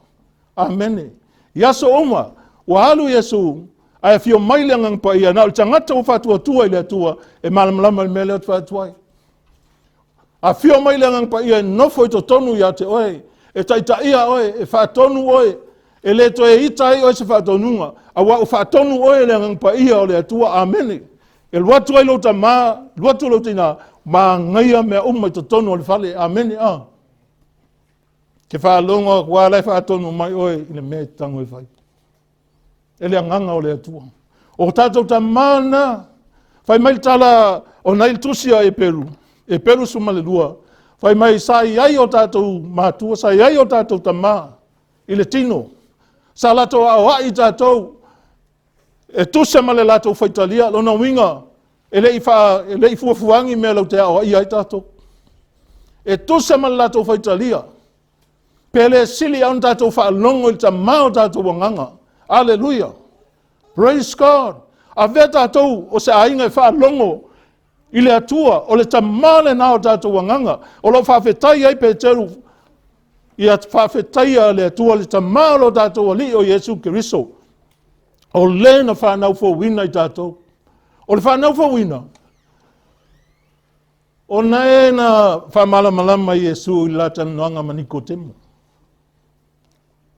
S2: Amene. Yaso oma, wa alu Yesu, ai fio mai le ngang pa ia na o tangata o fatua tua i le atua e malamalama i mele o fatua. A fio mai le ngang pa ia nofo i to tonu ia te oe, e taita ia oe, e whaatonu oe, e le to e itai oe se whaatonunga, a wa o whaatonu oe le ngang pa ia o le atua, amene. E luatu ai lota maa, luatu lota ina, maa ngaia mea umai to tonu o le whale, amene, Ke whaalonga kua lai whaatonu mai oe i le mea tango e whai. E le anganga o le atua. O tātou ta mana, whai mai tala o nail tusia e Peru suma le lua. Whai mai sa iai o tātou mātua, sa iai o tātou ta mā, i le tino. Sa lato a oa i tātou, e tusia ma le lato whaitalia, lona winga, e le i fuafuangi mea lau te a oa i ai tātou. E tusia ma le lato whaitalia, pele sili au tātou whaalongo i ta mā o tātou wanganga. Hallelujah. Praise God. A vea tātou o se ainga e whaalongo i le atua o le tamale na o tātou wanganga. O lo whawhetai ai Peteru i a whawhetai a le atua le tamale o tātou ali o Yesu Keriso. O le na whanau whawina i tātou. O le whanau whawina. O nei na whamalamalama Yesu i lata noanga maniko temu.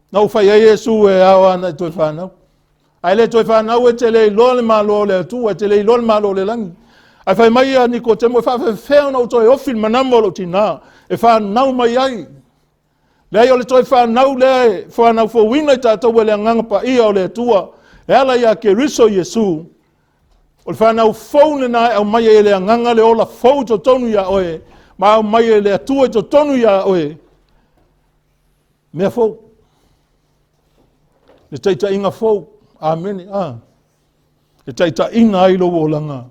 S2: Nau whai ai Yesu e awa na toi whanau. Ai le toi whanau e te lei lole malo le atua, e te lei lole malo le langi. Ai whai mai a niko temo e whawhewhea na o toi ofil manamolo tina, e whanau mai ai. Le ai o le toi whanau le whanau whawina i tātou e le angangapa ia o le atua, e ala ia Keriso Yesu. O le whanau whaune na au mai e le anganga le ola whau to tonu ia oe, ma au mai e le atua to tonu ia oe. Mea whau. Le taita inga fau, amene, Le taita inga ailo wolanga,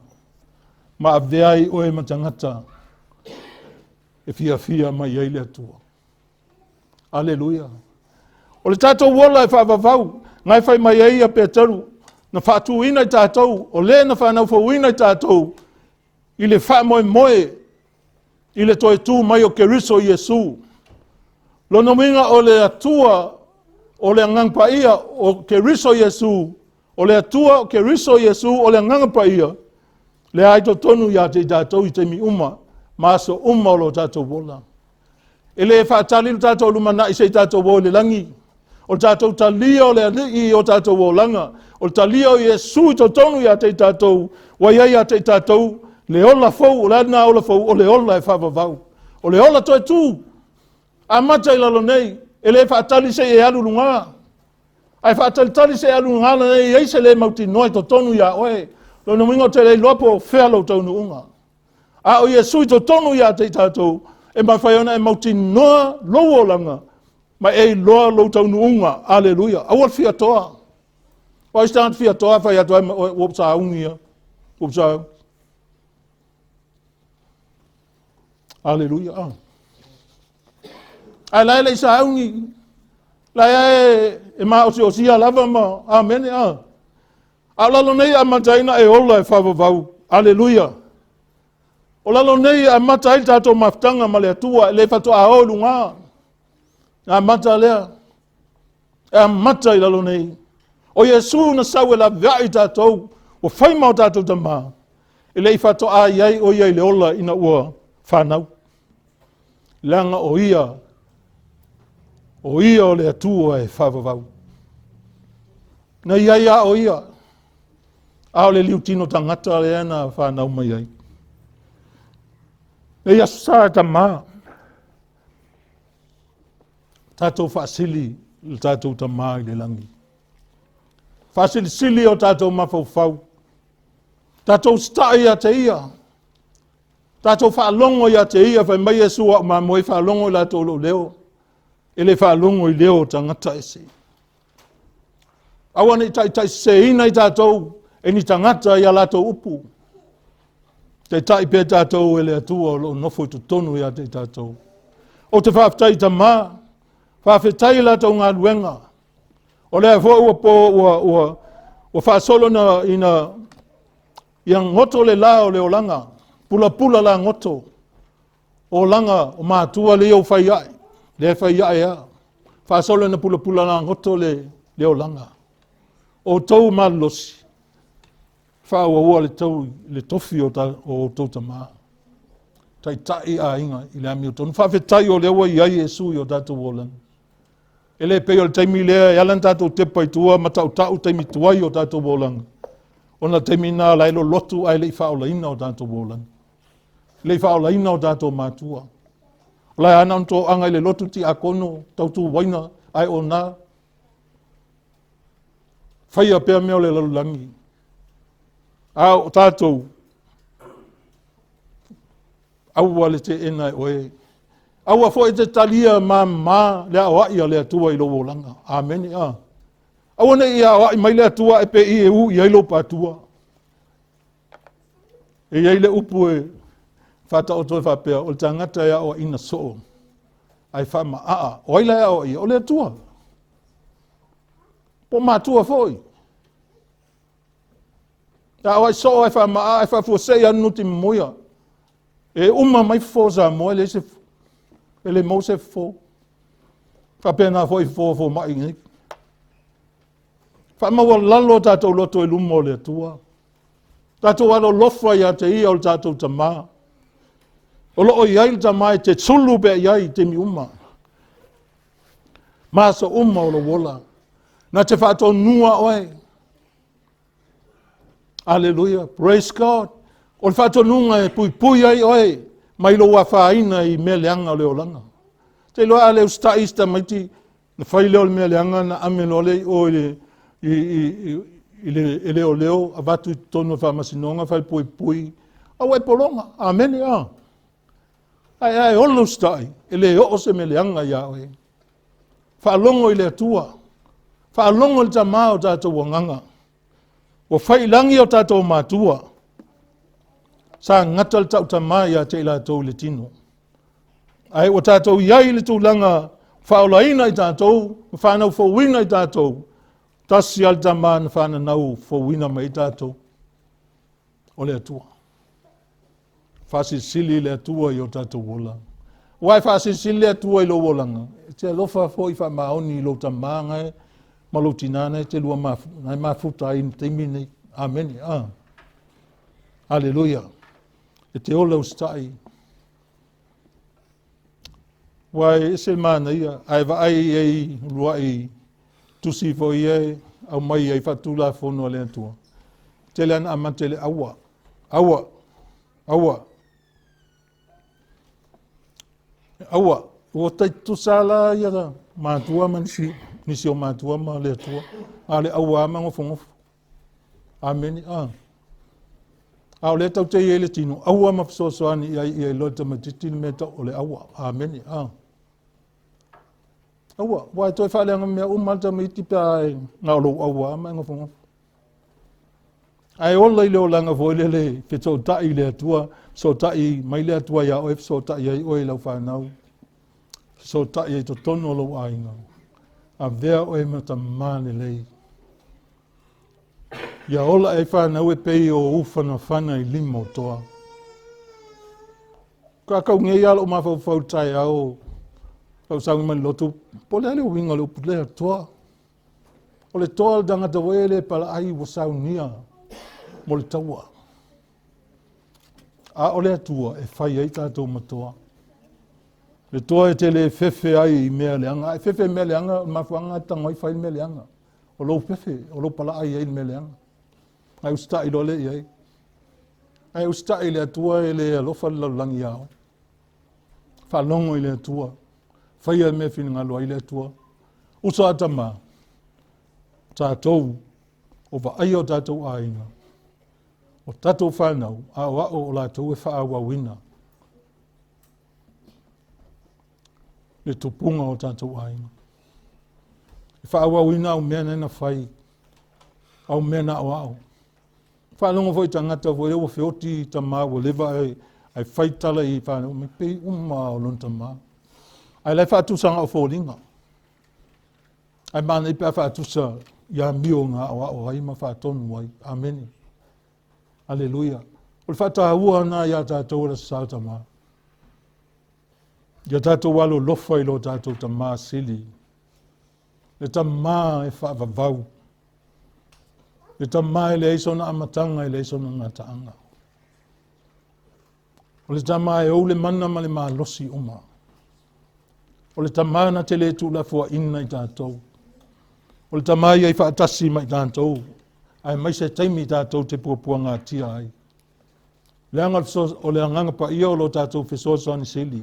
S2: ma aveai oe matangata, e fia mai ai le atua. Aleluia. O le tātou wola e whaavavau, ngai whai mai ai a Peteru, na whaatu ina i tātou, o le na whanau whauina i tātou, i le wha moe, i le toi tū mai o Keriso Yesu. Lona winga o le atua, o le ngangpa ia o Keriso Yesu, o le atua o Keriso Yesu, o le ngangpa ia, le aito tonu ia te tātou i te mi uma, maso uma o lo tātou wola. E le whaatali lo tātou lumana i se tātou wo le langi, o tātou talia o le alii o tātou wolanga, o talia o Yesu i to tonu ia te tātou, wa ia ia te tātou, le ola fau, o le ana ola fau, o le ola e whavavau, o le ola toi tū, a mata i lalo nei, e le whaatali se e alu lunga. Ai whaatali se e alu lunga nei, ei se le mauti noi to tonu ia oe. Lo na wingo te le lopo whea lau taunu unga. O Yesu i to tonu ia te tātou, e mawhaiona e mauti noa lowo langa, Ma e loa lo tau nuunga. Aleluia. Awal fia toa. Wai stand fia toa fai atoa wopsa ungia. Wopsa. Aleluia. Ai lai lai sa ungi. Lai e maa o sia lava ma. Amen. A lalo nei a mataina e ola e whavavau. Aleluia. O lalo nei a mata i tato maftanga ma le atua, le fato a olu ngā. A mata lea. A mata i lalo nei. O Yesu na sau e la vai tato, o whaimau tato tama. E le fato a iai o iai le ola ina ua whanau. Langa o ia o le atua e whavavau. Na iai a o ia. A o le liutino tangata le ana whanau mai ai. E ia sa tama. Tatou whaasili le tatou tama i le langi. Whaasili sili o tatou mawhauwhau. Tatou stai a te ia. Tatou whaalongo ia te ia whai mai Yesu a ma moe whaalongo i la tolo leo. E le whaalongo i leo tangata ese. Awana i tai se ina i tatou e ni tangata i a latou upu. Te tai pe tātou e le atua o lo nofo i tutonu ia te tātou. O te whaafitai ta mā, whaafetai lātou ngā luenga. O lea fo ua whaasolo na ina ia ngoto le la o le o langa. Pula la ngoto. O langa o mātua le o whai ai. Le whai ai a. Whaasolo na pula la ngoto le o langa. O tau Faamalosi. Whaua le tau le tofi o tau tamā. Tai a inga i le ami o tonu. Whawhetai o le ua i ai Yesu i o tātou wolan. E le peo le taimi lea e alan tātou tepa i tua ma tau taimi tuai o tātou wolan. O na taimi nā lailo lotu ai le i whaola ina o tātou wolan. Le i whaola ina o tātou mātua. O lai ana unto anga i le lotu ti a kono tautu waina ai o nā. Whaia pea meo le lalulangi. Au tātou aua le te ena e oe. Aua fo e te talia mā le awai a le atua i lo wolanga. Amen. Aua ne i awai mai le atua e pe i e u i ailo pātua. E iai le upu e whata o toi whapea o le tangata ea o ina soo. Ai whama o aila ea o ia o le atua. Po mātua foi. Ta o so ai fa ma ai fa fo sei anu ti moia. E uma mai fo za mo le se ele mo se fo. Fa pena fo mai ngi. Fa ma wa lalo tatou loto e lumo le tua. Tatou alo lofa ia te ia o tatou tama. O lo o iai tama te tsulu be iai te mi uma. Ma so uma o lo wola. Na te fa to nua oe. Aleluia. Praise God. O le whatonunga e pui ai oe. Mai lo whaaina i mea leanga o leo langa. Te loa leo staista maiti. Na whai leo le mea leanga na ame no le o i leo. A watu i tono whamasinonga. Whai pui. Awa e polonga. Amen. Ai olo stai. E le o se mea leanga ia oe. Whaalongo i le atua. Whaalongo i tamao tātou wanganga. O whai langi o tātou mātua. Sa ngata le tau tamai a te ila tau le tino. Ai o tātou iai le tūlanga whaolaina i tātou, whanau whauina i tātou. Tasi al tamā na whanau whauina mai i tātou. O le atua. Whasi sili le atua i o tātou wola. Wai whasi sili le atua i lo wolanga. Te alofa fo i whamaoni i lo tamā ngai. Malutinana te lua mafuta in te mine. Amen. Aleluia. E te ola ustai. Wai ese mana ia. Ai wa ai ei ruai tusi fo ie au mai ai fatula fono le atua. Tele ana amantele awa. O tai tusala ia da. Mātua manisi. Nisi o mātua ma le atua. Ale awa ma ngofongofo. Amen. Au le tau te ele tino. Awa ma fisosoani i ai loita matiti me ta o le awa. Amen. Aua, wai toi whaelenga mea umalta me iti pia e ngā lo aua, ma ngafonga. Ai ola i leo langa voi lele, fe tau tai le atua, so tai mai le atua ia oe, so tai ai oe lau whanau. So tai ai to tono lo ainga. A vea oe me ta mane lei. Ia ola e whanau e pei o ufana whana i limo toa. Ka kau ngei alo o mawhau tai au, kau sangi mani lotu, pole ale o winga leo pulea toa. O le toa dangata wele pala ai wa saunia. Mo le taua. A o le atua e whai ai tātou matoa. Le toa e te le fefe ai i mea leanga. E fefe mea leanga, mafuanga tangoi whai mea leanga. O lo fefe, o lo pala ai mea leanga. Ai usta i lole i ai. Ai usta i le atua e le alofa le laulangi ao. Whalongo i le atua. Whai ai mea whina ngalo i le atua. Usa atama. Tātou. O wa ai o tātou ainga. O tātou whanau, a o lātou e whaawa wina. Le tupunga o tātou ainga. E whaawa wina au mea nena whai, au mea na o au. Whalonga foi tangata foi o whioti ta mā o lewa ai whaitala i whanau, me pei umma o lonta mā. Ai lai whātusanga o whōringa. Ai mana i pia whātusa ia mio ngā o ai ma whātonu ai. Ameni. Aleluia. O le whataahua na ia tātou la sāta mā. Ia tātou walo lofa i lo tātou ta mā sili. Le ta mā e whaavavau. Le ta mā e le eisona amatanga e le eisona ngataanga. O le ta mā e ou le mana ma le mā losi uma. O le ta mā na te le tu la fua ina i tātou. O le ta mā i whaatasi mai tātou. Ai mai se taimi tātou te puapua ngā tia ai. Leanga o le anganga pa ia o lo tātou whesoa ni sili.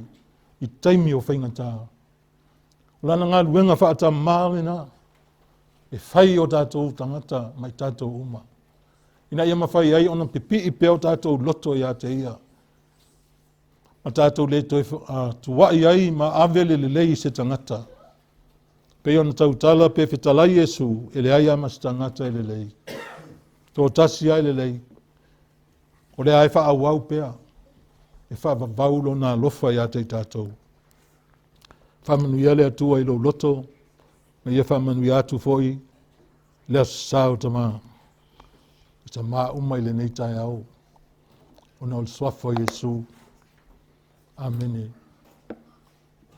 S2: I taimi o whainga tā. O lana ngā luenga whaata māwena. E whai o tātou tangata mai tātou uma. Ina ia mawhai ai ona pipi i peo tātou loto i a te ia. Ma tātou le toi tuwai ai ma awele lelei se tangata. Pei ona tautala pe whetalai Yesu e le ai amas tangata e lelei. Tō tasi ai lelei. O le ai wha au pea. E wha vaulo nā lofa i a te tātou. Whamanu ia le atua i lo loto. Na ia whamanu i atu foi. Lea sāu ta mā. I ta mā umai le nei tai au. O na o le swafo Yesu. Amene.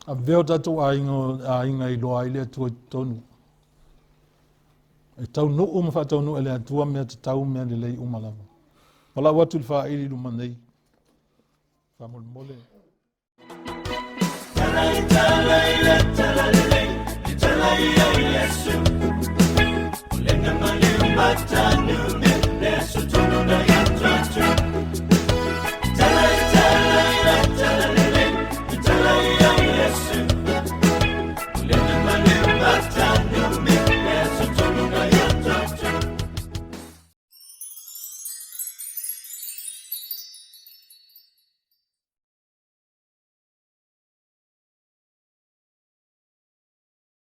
S2: A veo tātou a inga i loa i le atua i tonu. E tau no uma fa tau no ele atua mea te tau mea lelei umalama. Wala watu wha iri luma nei. Faamalosi.
S1: Yesu. Ulena maliu matanu